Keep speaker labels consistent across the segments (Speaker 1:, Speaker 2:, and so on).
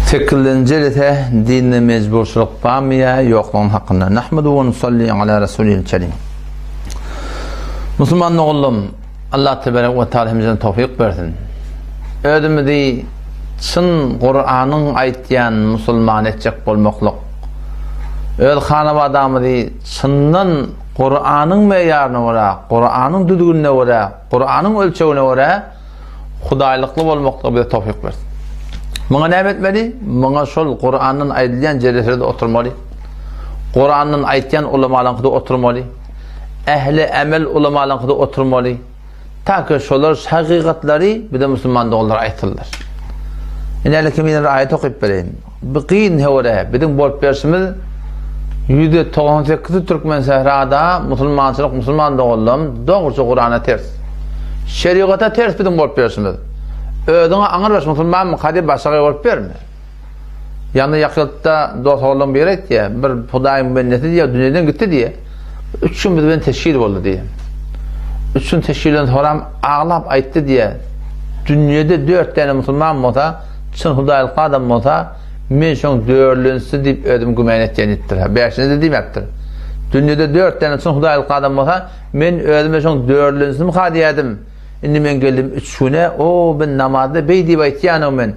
Speaker 1: Fikirlencelete dinle mecburçuluk bağmaya yoklığın hakkında. Nahmedu ve nusalli ala Resulil kerim. Müslüman oğlum, Allah tebarek ve teala hemizden tevfik versin. Ödümüzü çın Kur'an'ın aytyan musulman etcek bolmaklık. Öd hanım adamı çınnan Kur'an'ın meyarına vara, Kur'an'ın düdüğüne vara, Kur'an'ın ölçeğine vara, hudaylıklı bolmaklık bize tevfik versin. Bana ne etmeli? Bana şol Kur'an'ın aytılyan cerrahede oturmalı. Kur'an'ın aytyan ulamalarında oturmalı. Ehli emel ulamalarında oturmalı. Ta ki şolar hakikatleri bir de Müslüman doğrular aytırlar. İnele kimin ayet okuyup vereyim. Bıqin hevre bizim bol persimiz %98 Türkmen sehrada Müslümançılık Müslüman doğrulum doğrusu Kur'an'a ters. Şeriata ters bizim bol persimiz. Ödüne anır baş Müslüman mı kadir başarı olup verme. Yani yakıtta dost oğlum bir et diye, bir Hudayım benneti diye, dünyadan gitti diye. 3 gün bizden teşkil oldu diye. 3 gün teşkilden sonra ağlap ayttı diye. Dünyada 4 tane Müslüman mota, çın Hudaylık adam mota, men şoň dörlünsü deyip ödüm gümen etken ettir. 5'ini de demektir. Dünyada 4 tane çın Hudaylık adam mota, men ödüme şoň dörlünsü mü kadiyedim. Indi men geldim 3 güne, o ben namazda bey deyip aytyanım men.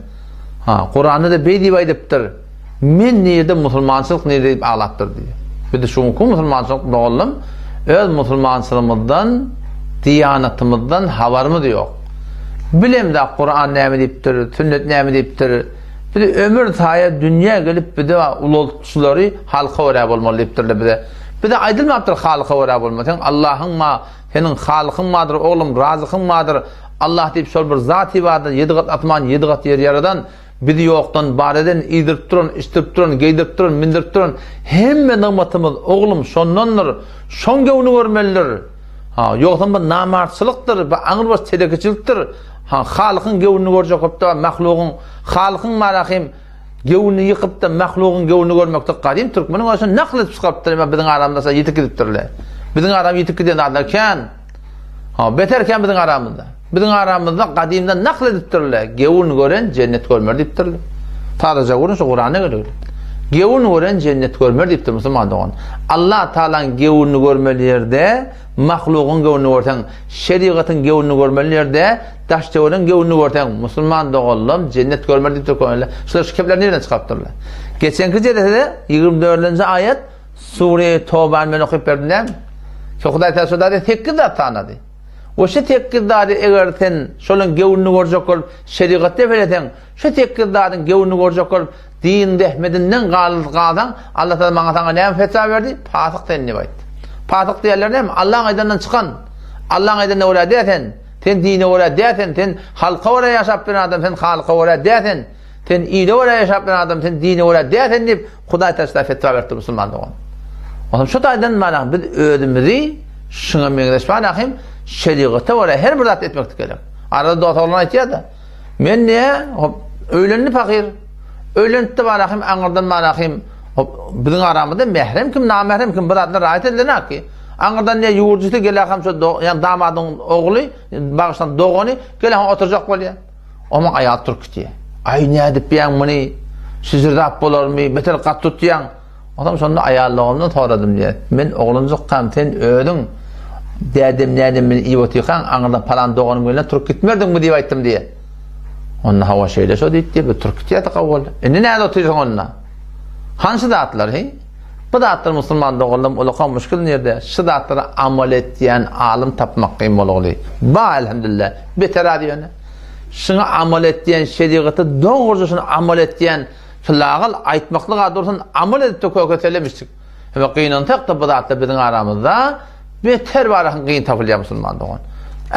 Speaker 1: Kur'an'da da bey deyip aytıptır. Men nerede musulmançılık nerede deyip ağlattır diye. Bir de şunku musulmançılık doğulum, öz musulmançılığımızdan, diyanatımızdan havarımız yok. Bilem de Kur'an näme deyiptir, sünnet näme deyiptir. Bir de ömür taya dünya gelip bir de ululçuları halka öre bolmalı deyiptir bir de. Bir de aydılmaptır halka öre bolmalı. Sen Allah'ın ma, senin halıkın madır, oğlum razıkın madır. Allah deyip şol bir zati vardır, 7 kat atman, 7 kat yer yaradan, bir de yoktan, bareden idirip durun, istirip durun, giydirip durun, mindirip durun. Hemme namatımız, oğlum şondandır, şon gevini görmelidir. Yoktan bir namarçılıktır, bir anır baş tedekiçiliktir. Halıkın gevini görecek hop da, mahluğun, halıkın marahim, gevini yıkıp da, mahluğun gevini görmekte kadim Türkmenin olsun naklet çıkarttır, bizim aramda yitik gidiptirler. Bizim aram yitik giden adlarken, beterken bizim aramızda. Bizim aramızda kadimden naklediptirler. Gevun gören cennet görmer deyiptirler. Tadaca görün şu Kur'an'a göre. Gevun gören cennet görmer deyiptir Müslüman doğan. Allah Teala'nın gevunu görmelerde, mahluğun gevunu görten, şeriatın gevunu görmelerde, taş devrin gevunu görten Müslüman doğan cennet görmer deyiptir koyarlar. Şular şu kepler nereden çıkarttırlar? Geçenki cedede 24. ayet Sure-i Tawba'nı ben okuyup verdim değil mi? Huday Teala tekkidat tanıdı. O şu tekkidatı eğer sen şolun gevunu görecek olup şeriatte beleten, şu tekkidatın gevunu görecek olup dinde Ahmedinden qaldan Allah Teala bana sana ne fetva verdi? Fasık denilip aytdı. Fasık diyorlar değil mi? Allah'ın aydandan çıkan, Allah'ın aydandan oraya deyeten, sen dine oraya deyeten, sen halka oraya yaşap bir adam, sen halka oraya deyeten, sen iyide oraya yaşap bir adam, sen dine oraya deyeten deyip Huday Teala fetva verdi Müslüman doğan. Oğlum şu taydan manam biz ödümüzü şuna meğleşmanahim şeriata var her bir zat etmek gerek. Arada doğalarına aytıyor da. Men ne öğlenli fakir. Öğlenli de manahim anırdan manahim bizim aramızda mehrem kim namahrem kim biratlar ayet edilen ki. Anırdan ne yurcusu gelakam şu yani damadın oğlu bağıştan doğunu gelakam oturacak bolya. Ama ayat Türkçe. Ay ne edip yan bunu sizirap bolar mı beter kat tutyan. Adam sonunda ayarlığımdan toradım diye. Men oğlunuzuk kamten ödün. Dedim nedim beni iyi otuyan, anırdan palan doğanım öyle Türk gitmerdin mi diye ayttım diye. Onun hava şeyle şu deyip diye, Türkçe'ye de kavul. Ne nerede otuyorsun onunla? Hangi dağıtlar he? Bu dağıtlar Müslüman doğalım, ulukan müşkül nerede? Şu dağıtlara amal ettiyen alim tapmak kıyım oluyor. Ba elhamdülillah, beter adiyor ne? Şuna amal ettiyen şeriatı doğrucusunu amal ettiyen lağıl aytmaklık adorsun amal edip de köketelemiştik. Ve kıyınan tek de bu dağıtlar bizim aramızda beter varahın kıyın tapılıyor Müslüman doğan.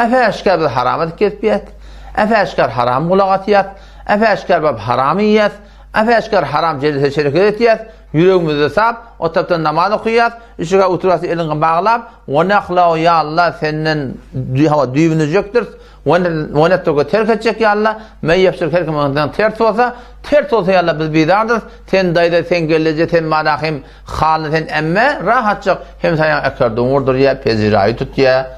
Speaker 1: Efe eşkar bir haramet ketbiyet, efe eşkar haram mulagatiyet, efe eşkar bir haramiyet, efe eşkar haram celise şeriketiyet, yüreğimizde sap, o taptan namaz okuyat, işe oturası elini bağlap, ve neklahu ya Allah senin düğünü jöktür, ve nettoku terk edecek ya Allah, men yapacak her kimden ters olsa ya Allah biz bidardır, sen dayda sen gelecek, sen marahim, halini sen emme, rahatçak, hem sayan ekardın vurdur ya, pezirayı tut ya,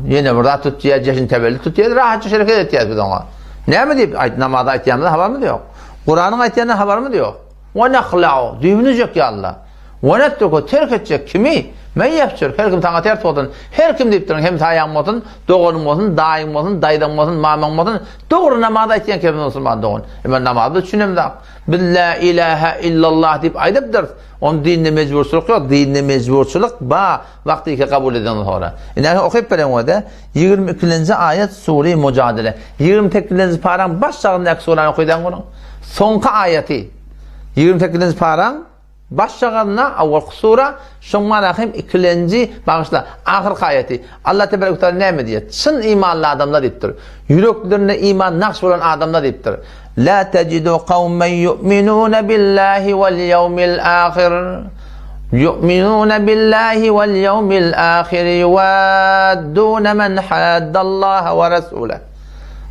Speaker 1: yine burada tut ya, ceşin tebelli tut ya, rahatça şereket et ya biz ona. Ne mi deyip, namazda aytiyamızda hava mı yok? Kur'an'ın ayetlerine haber mi diyor? Ve nehla'u. Düğünecek ya Allah. Ve nettuku terk edecek kimi? Men yapacak. Her kim sana ters olsun. Her kim deyip durun. Hem tayan olsun, doğrun olsun, daim olsun, daydan olsun, mamam olsun. Doğru namazda etken kim Müslüman doğun. Ben namazda düşünüm da. La ilahe illallah deyip aydıptır. Onun dinine mecbursuluk yok. Dinine mecbursuluk vakti ki kabul eden sonra. Yani okuyup veren o da 22. ayet Sure-i Mücadele. 28. paran başlarındaki sureyi okuydan onun. Sonka ayeti. 28. paran başlarına avval sura şunma rahim 2. bağışla ahir ayeti. Allah Teala Teala ne mi diye? Çın imanlı adamlar deyiptir. Yüreklerine iman nakş olan adamlar deyiptir. La tecidu kavmen yu'minuna billahi vel yevmil ahir. Yu'minuna billahi vel yevmil ahir yuvadduna men haddallaha ve rasulah.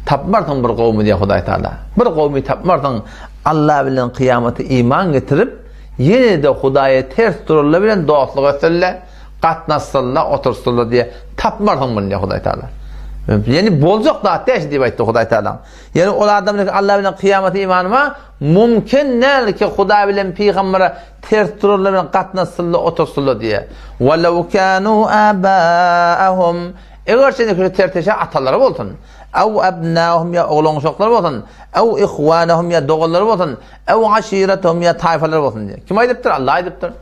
Speaker 1: Tapmardan bir kavmi diye Huday Teala. Bir kavmi tapmardan Allah bilen kıyamete iman getirip yine de Hudaya ters dururlar bilen dostluk etsinler, katnaşsınlar, otursunlar diye tapmardan bunu diye Huday Teala. Yani bolcak da ateş diye ayette Huday Teala. Yani o adamlar Allah bilen kıyamete imanı var, mümkün değil ki Huday bilen peygambere ters dururlar bilen katnaşsınlar, otursunlar diye. وَلَوْ كَانُوا آبَاءَهُمْ eğer seni terteşe ataları olsun, ev ebnâhum ya oğlan uşakları olsun, ev ihvânahum ya doğulları olsun, ev aşiretahum ya tayfaları olsun diye. Kim aydıptır? Allah aydıptır.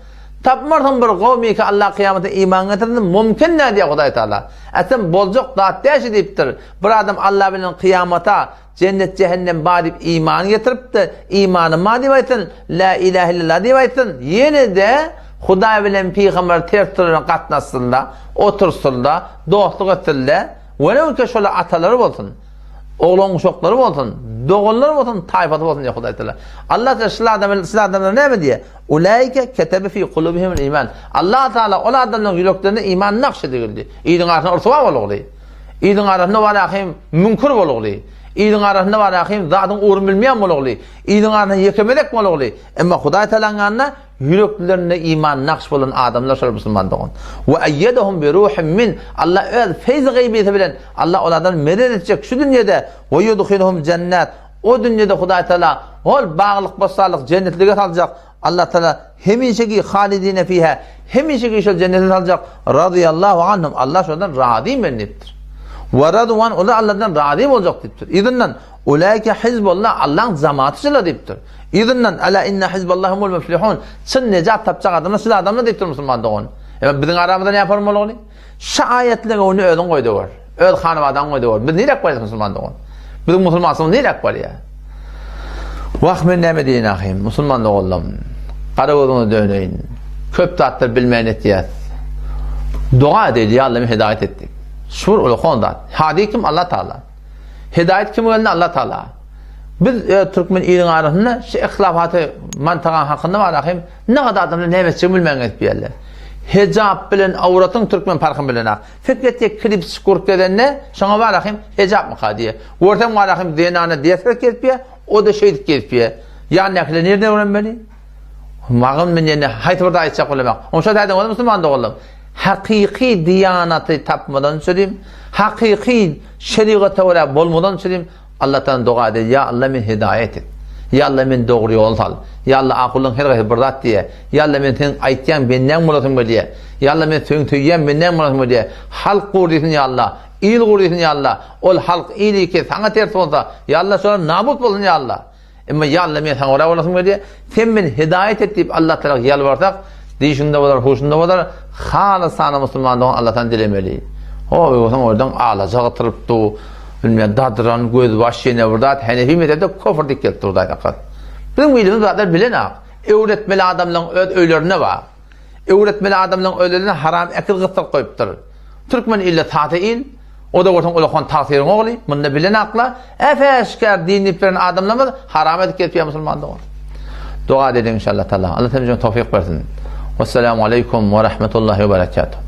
Speaker 1: Tapmardan bir kavmi ki Allah kıyamete iman getirdi, mümkün ne diye Huday Teala. Sen bolcuk da ateş deyiptir. Bir adam Allah bilen kıyamata cennet cehennem badip iman getirip de imanı madem aytın, la ilahe illallah diye aytın. Yine de Huday bilen peygamber tertörüne katnaşsınlar, otursunlar, dostluk etsinler. Velev ki şöyle ataları olsun, oğlan uşakları olsun, doğulları olsun, tayfatı olsun diye Huday Teala. Allah Teala silah adamlar ne mi diye? Ulaike ketebe fi kulubihimul iman. Allah Teala o adamların yüreklerine iman nakşedildi. İyinin arasında ortava oluyor. İyinin arasında var akım münkur oluyor. İyinin arasında var akım zatın uğrun bilmeyen oluyor. İyinin arasında yekemelek oluyor. Ama Huday Teala'nın anına yüreklerine iman nakş olan adamlar şöyle Müslüman doğun. Ve eyyedehum bi ruhin min. Allah öz feyz gaybiyeti bilen Allah onlardan medet edecek şu dünyada. Ve yudkhiluhum cennet. O dünyada Huday Teala ol bağlılık basallık cennetliğe alacak. Allah Teala hemişeki halidine fiha. Hemişeki şu cennete alacak. Radıyallahu anhum. Allah şuradan razı meniptir. Ve radwan o da Allah'tan razı olacak deyiptir. İzinden ulaike hizbullah Allah'ın cemaatçılar deyiptir. İzinden ala inna hizballahumul muflihun. Çın necat tapacak adamlar silah adamlar deyiptir Müslüman doğun. Bizim aramızda ne yaparım oğlu? Şu ayetleri onu ödün koydu var. Öd hanım adam koydu var. Biz neyle koydu Müslüman doğun? Bizim Müslümansımız neyle koydu ya? Vahmin ne mi deyin ahim? Müslüman doğullum. Karıvudunu döneyin. Köp tattır bilmeyen etiyat. Dua edildi ya Allah'ım hidayet ettik. Şur ulu konuda. Hadi kim? Allah Teala. Hidayet kim geldi? Allah Teala. Biz Türkmen ilin arasında şu ihtilafatı mantığa hakkında var akım. Ne kadar adamla ne etmesi bilmeyen etmeyenler. Hicab bilen avratın Türkmen farkın bilen ak. Fikretçe klip skurk edenle sana var akım hicab mı kadiye. Ortam var akım dinana diyetmek etpiye. O da şeydik etpiye. Yani nekle nerede öğrenmeli? Mağın min yani hayt burada ayetçak olamak. Onun şöyle aydan oğlum Müslüman da oğlum. Hakiki diyanatı tapmadan söyleyeyim. Hakiki şeriatı öyle bolmadan söyleyeyim. Allah'tan dua edin. Ya Allah men hidayet et. Ya Allah men doğru yol al. Ya Allah akılın her gayet birdat diye. Ya Allah men sen aytyan benden mulatım diye. Ya Allah men sen tüyyen benden mulatım diye. Halk kurdisin ya Allah. İyil kurdisin ya Allah. Ol halk iyiliği ki sana ters olsa. Ya Allah sonra nabut bolsun ya Allah. Ama ya Allah men sana oraya olasın diye. Sen beni hidayet et deyip Allah Teala yalvarsak. Dişinde var, hoşunda var. Halasana Müslümandan Allah'tan dilemeli. O oradan ağlacağı tırıptı. Bilmeyen dadran, göz baş yine burada. Hanefi mezhebinde kufr dikkat durdu. Bizim ilimiz zaten bilen ak. Öğretmeli adamların öllerine var. Öğretmeli adamların öllerine haram ekil gıtır koyuptur. Türkmen ille tatil. O da ortadan olakon tasirin oğlu. Bunu bilen akla. Efeşker dinleyip veren adamlarımız haram edip etmiyor Müslümandan. Dua edelim inşallah. Allah temizliğine tevfik versin. Vesselamu aleyküm ve rahmetullahi ve berekatuhu.